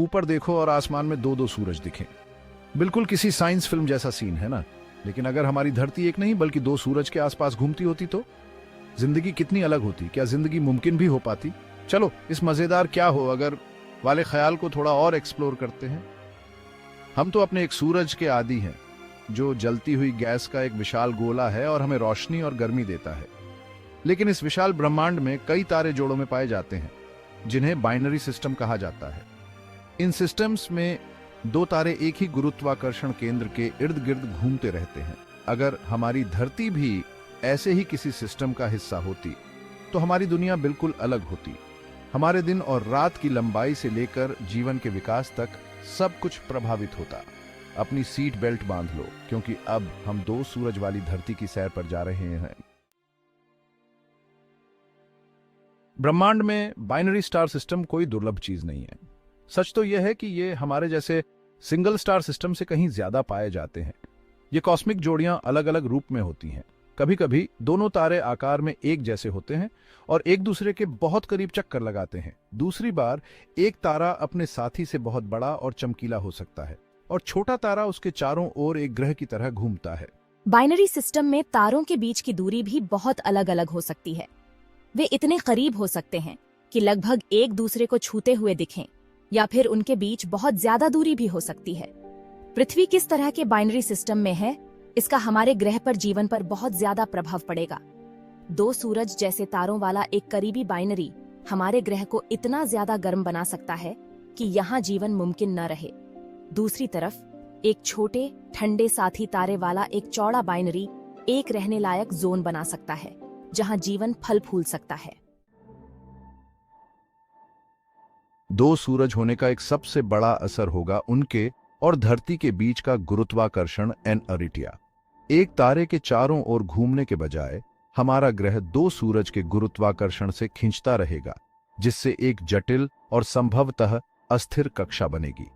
ऊपर देखो और आसमान में दो दो सूरज दिखें। बिल्कुल किसी साइंस फिल्म जैसा सीन है ना। लेकिन अगर हमारी धरती एक नहीं बल्कि दो सूरज के आसपास घूमती होती तो जिंदगी कितनी अलग होती। क्या जिंदगी मुमकिन भी हो पाती? चलो इस मजेदार क्या हो अगर वाले ख्याल को थोड़ा और एक्सप्लोर करते हैं। हम तो अपने एक सूरज के आदी हैं जो जलती हुई गैस का एक विशाल गोला है और हमें रोशनी और गर्मी देता है। लेकिन इस विशाल ब्रह्मांड में कई तारे जोड़ों में पाए जाते हैं जिन्हें बाइनरी सिस्टम कहा जाता है। इन सिस्टम्स में दो तारे एक ही गुरुत्वाकर्षण केंद्र के इर्द गिर्द घूमते रहते हैं। अगर हमारी धरती भी ऐसे ही किसी सिस्टम का हिस्सा होती तो हमारी दुनिया बिल्कुल अलग होती। हमारे दिन और रात की लंबाई से लेकर जीवन के विकास तक सब कुछ प्रभावित होता। अपनी सीट बेल्ट बांध लो क्योंकि अब हम दो सूरज वाली धरती की सैर पर जा रहे हैं। ब्रह्मांड में बाइनरी स्टार सिस्टम कोई दुर्लभ चीज नहीं है। सच तो यह है कि ये हमारे जैसे सिंगल स्टार सिस्टम से कहीं ज्यादा पाए जाते हैं। ये कॉस्मिक जोड़ियां अलग अलग रूप में होती हैं। कभी कभी दोनों तारे आकार में एक जैसे होते हैं और एक दूसरे के बहुत करीब चक्कर लगाते हैं। दूसरी बार एक तारा अपने साथी से बहुत बड़ा और चमकीला हो सकता है और छोटा तारा उसके चारों ओर एक ग्रह की तरह घूमता है। बाइनरी सिस्टम में तारों के बीच की दूरी भी बहुत अलग अलग हो सकती है। वे इतने करीब हो सकते हैं कि लगभग एक दूसरे को छूते हुए दिखें, या फिर उनके बीच बहुत ज्यादा दूरी भी हो सकती है। पृथ्वी किस तरह के बाइनरी सिस्टम में है, इसका हमारे ग्रह पर जीवन पर बहुत ज्यादा प्रभाव पड़ेगा। दो सूरज जैसे तारों वाला एक करीबी बाइनरी हमारे ग्रह को इतना ज्यादा गर्म बना सकता है कि यहाँ जीवन मुमकिन न रहे। दूसरी तरफ एक छोटे ठंडे साथी तारे वाला एक चौड़ा बाइनरी एक रहने लायक जोन बना सकता है जहाँ जीवन फल फूल सकता है। दो सूरज होने का एक सबसे बड़ा असर होगा उनके और धरती के बीच का गुरुत्वाकर्षण इनर्टिया। एक तारे के चारों ओर घूमने के बजाय हमारा ग्रह दो सूरज के गुरुत्वाकर्षण से खींचता रहेगा, जिससे एक जटिल और संभवतः अस्थिर कक्षा बनेगी।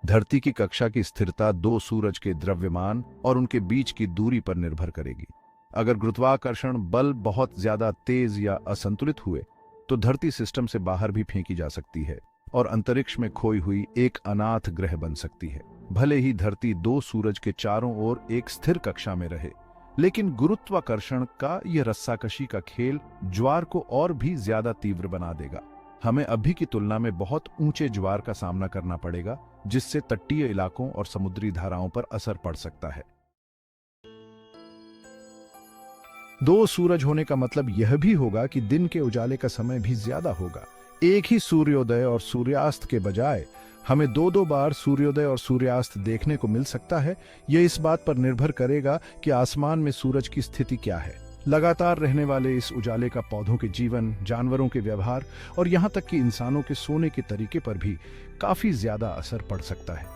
धरती की कक्षा की स्थिरता दो सूरज के द्रव्यमान और उनके बीच की दूरी पर निर्भर करेगी। अगर गुरुत्वाकर्षण बल बहुत ज्यादा तेज या असंतुलित हुए तो धरती सिस्टम से बाहर भी फेंकी जा सकती है और अंतरिक्ष में खोई हुई एक अनाथ ग्रह बन सकती है। भले ही धरती दो सूरज के चारों ओर एक स्थिर कक्षा में रहे, लेकिन गुरुत्वाकर्षण का यह रस्साकशी का खेल ज्वार को और भी ज्यादा तीव्र बना देगा। हमें अभी की तुलना में बहुत ऊंचे ज्वार का सामना करना पड़ेगा, जिससे तटीय इलाकों और समुद्री धाराओं पर असर पड़ सकता है। दो सूरज होने का मतलब यह भी होगा कि दिन के उजाले का समय भी ज्यादा होगा। एक ही सूर्योदय और सूर्यास्त के बजाय हमें दो दो बार सूर्योदय और सूर्यास्त देखने को मिल सकता है। यह इस बात पर निर्भर करेगा कि आसमान में सूरज की स्थिति क्या है। लगातार रहने वाले इस उजाले का पौधों के जीवन, जानवरों के व्यवहार और यहाँ तक कि इंसानों के सोने के तरीके पर भी काफी ज्यादा असर पड़ सकता है।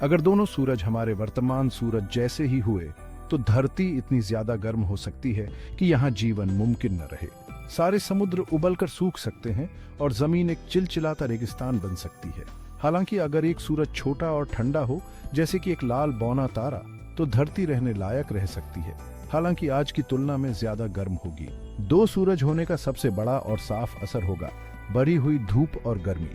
अगर दोनों सूरज हमारे वर्तमान सूरज जैसे ही हुए तो धरती इतनी ज्यादा गर्म हो सकती है कि यहाँ जीवन मुमकिन न रहे। सारे समुद्र उबलकर सूख सकते हैं और जमीन एक चिलचिलाता रेगिस्तान बन सकती है। हालांकि अगर एक सूरज छोटा और ठंडा हो, जैसे कि एक लाल बौना तारा, तो धरती रहने लायक रह सकती है, हालांकि आज की तुलना में ज्यादा गर्म होगी। दो सूरज होने का सबसे बड़ा और साफ असर होगा बढ़ी हुई धूप और गर्मी।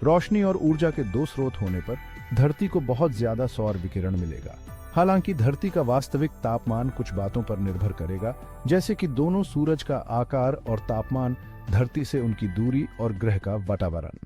रोशनी और ऊर्जा के दो स्रोत होने पर धरती को बहुत ज्यादा सौर विकिरण मिलेगा। हालांकि धरती का वास्तविक तापमान कुछ बातों पर निर्भर करेगा, जैसे कि दोनों सूरज का आकार और तापमान, धरती से उनकी दूरी और ग्रह का वातावरण।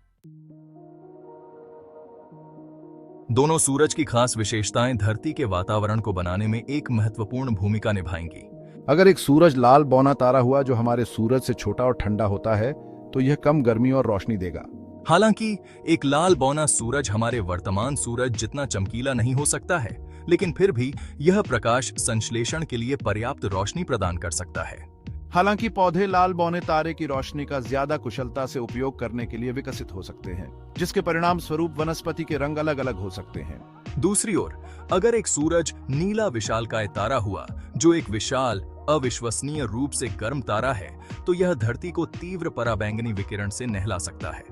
दोनों सूरज की खास विशेषताएं धरती के वातावरण को बनाने में एक महत्वपूर्ण भूमिका निभाएंगी। अगर एक सूरज लाल बौना तारा हुआ जो हमारे सूरज से छोटा और ठंडा होता है तो यह कम गर्मी और रोशनी देगा। हालांकि एक लाल बौना सूरज हमारे वर्तमान सूरज जितना चमकीला नहीं हो सकता है, लेकिन फिर भी यह प्रकाश संश्लेषण के लिए पर्याप्त रोशनी प्रदान कर सकता है। हालांकि पौधे लाल बौने तारे की रोशनी का ज्यादा कुशलता से उपयोग करने के लिए विकसित हो सकते हैं, जिसके परिणाम स्वरूप वनस्पति के रंग अलग अलग हो सकते हैं। दूसरी ओर, अगर एक सूरज नीला विशालकाय तारा हुआ जो एक विशाल अविश्वसनीय रूप से गर्म तारा है, तो यह धरती को तीव्र पराबैंगनी विकिरण से नहला सकता है।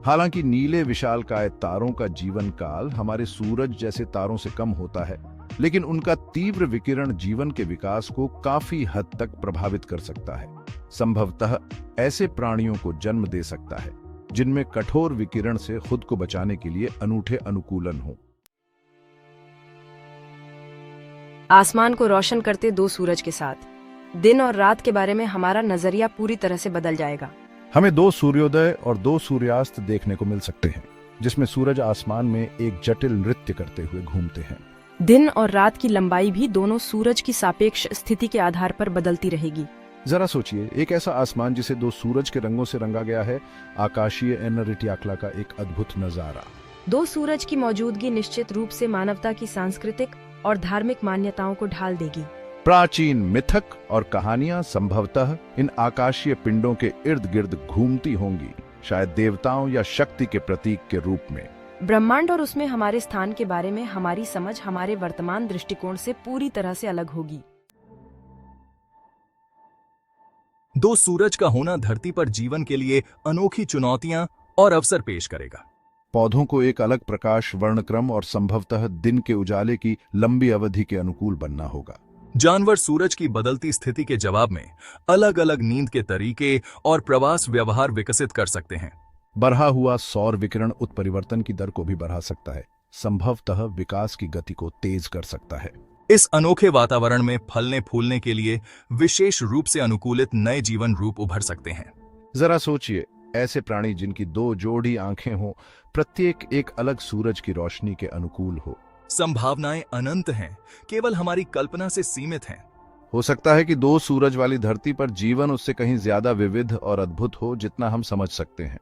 हालांकि नीले विशालकाय तारों का जीवन काल हमारे सूरज जैसे तारों से कम होता है, लेकिन उनका तीव्र विकिरण जीवन के विकास को काफी हद तक प्रभावित कर सकता है, संभवतः ऐसे प्राणियों को जन्म दे सकता है जिनमें कठोर विकिरण से खुद को बचाने के लिए अनूठे अनुकूलन हो। आसमान को रोशन करते दो सूरज के साथ दिन और रात के बारे में हमारा नजरिया पूरी तरह से बदल जाएगा। हमें दो सूर्योदय और दो सूर्यास्त देखने को मिल सकते हैं, जिसमें सूरज आसमान में एक जटिल नृत्य करते हुए घूमते हैं। दिन और रात की लंबाई भी दोनों सूरज की सापेक्ष स्थिति के आधार पर बदलती रहेगी। जरा सोचिए, एक ऐसा आसमान जिसे दो सूरज के रंगों से रंगा गया है, आकाशीय एनरिटियाक्ला का एक अद्भुत नजारा। दो सूरज की मौजूदगी निश्चित रूप से मानवता की सांस्कृतिक और धार्मिक मान्यताओं को ढाल देगी। प्राचीन मिथक और कहानियां संभवतः इन आकाशीय पिंडों के इर्द गिर्द घूमती होंगी, शायद देवताओं या शक्ति के प्रतीक के रूप में। ब्रह्मांड और उसमें हमारे स्थान के बारे में हमारी समझ हमारे वर्तमान दृष्टिकोण से पूरी तरह से अलग होगी। दो सूरज का होना धरती पर जीवन के लिए अनोखी चुनौतियां और अवसर पेश करेगा। पौधों को एक अलग प्रकाश वर्णक्रम और संभवतः दिन के उजाले की लंबी अवधि के अनुकूल बनना होगा। जानवर सूरज की बदलती स्थिति के जवाब में अलग अलग नींद के तरीके और प्रवास व्यवहार विकसित कर सकते हैं। बढ़ा हुआ सौर विकिरण उत्परिवर्तन की दर को भी बढ़ा सकता है, संभवतः विकास की गति को तेज कर सकता है। इस अनोखे वातावरण में फलने फूलने के लिए विशेष रूप से अनुकूलित नए जीवन रूप उभर सकते हैं। जरा सोचिए, ऐसे प्राणी जिनकी दो जोड़ी आंखें हों, प्रत्येक एक अलग सूरज की रोशनी के अनुकूल हो। संभावनाएं अनंत हैं, केवल हमारी कल्पना से सीमित हैं। हो सकता है कि दो सूरज वाली धरती पर जीवन उससे कहीं ज्यादा विविध और अद्भुत हो जितना हम समझ सकते हैं।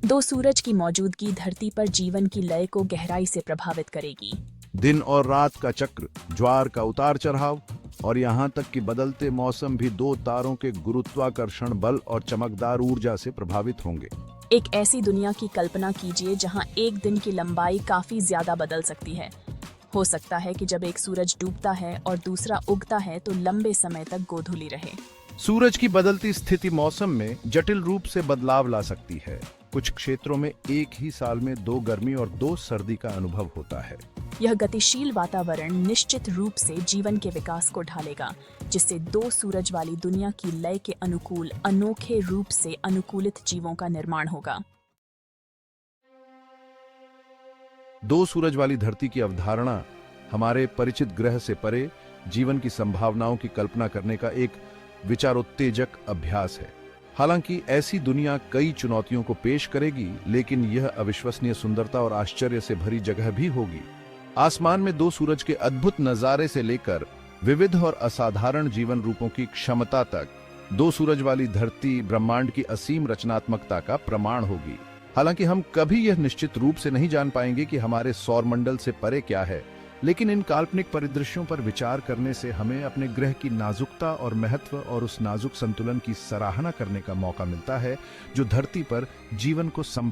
दो सूरज की मौजूदगी धरती पर जीवन की लय को गहराई से प्रभावित करेगी। दिन और रात का चक्र, ज्वार का उतार चढ़ाव और यहाँ तक कि बदलते मौसम भी दो तारों के गुरुत्वाकर्षण बल और चमकदार ऊर्जा से प्रभावित होंगे। एक ऐसी दुनिया की कल्पना कीजिए जहां एक दिन की लंबाई काफी ज्यादा बदल सकती है। हो सकता है कि जब एक सूरज डूबता है और दूसरा उगता है तो लंबे समय तक गोधूली रहे। सूरज की बदलती स्थिति मौसम में जटिल रूप से बदलाव ला सकती है। कुछ क्षेत्रों में एक ही साल में दो गर्मी और दो सर्दी का अनुभव होता है। यह गतिशील वातावरण निश्चित रूप से जीवन के विकास को ढालेगा, जिससे दो सूरज वाली दुनिया की लय के अनुकूल अनोखे रूप से अनुकूलित जीवों का निर्माण होगा। दो सूरज वाली धरती की अवधारणा हमारे परिचित ग्रह से परे जीवन की संभावनाओं की कल्पना करने का एक विचारोत्तेजक अभ्यास है। हालांकि ऐसी दुनिया कई चुनौतियों को पेश करेगी, लेकिन यह अविश्वसनीय सुंदरता और आश्चर्य से भरी जगह भी होगी। आसमान में दो सूरज के अद्भुत नजारे से लेकर विविध और असाधारण जीवन रूपों की क्षमता तक, दो सूरज वाली धरती ब्रह्मांड की असीम रचनात्मकता का प्रमाण होगी। हालांकि हम कभी यह निश्चित रूप से नहीं जान पाएंगे कि हमारे सौरमंडल से परे क्या है, लेकिन इन काल्पनिक परिदृश्यों पर विचार करने से हमें अपने ग्रह की नाजुकता और महत्व और उस नाजुक संतुलन की सराहना करने का मौका मिलता है जो धरती पर जीवन को संभव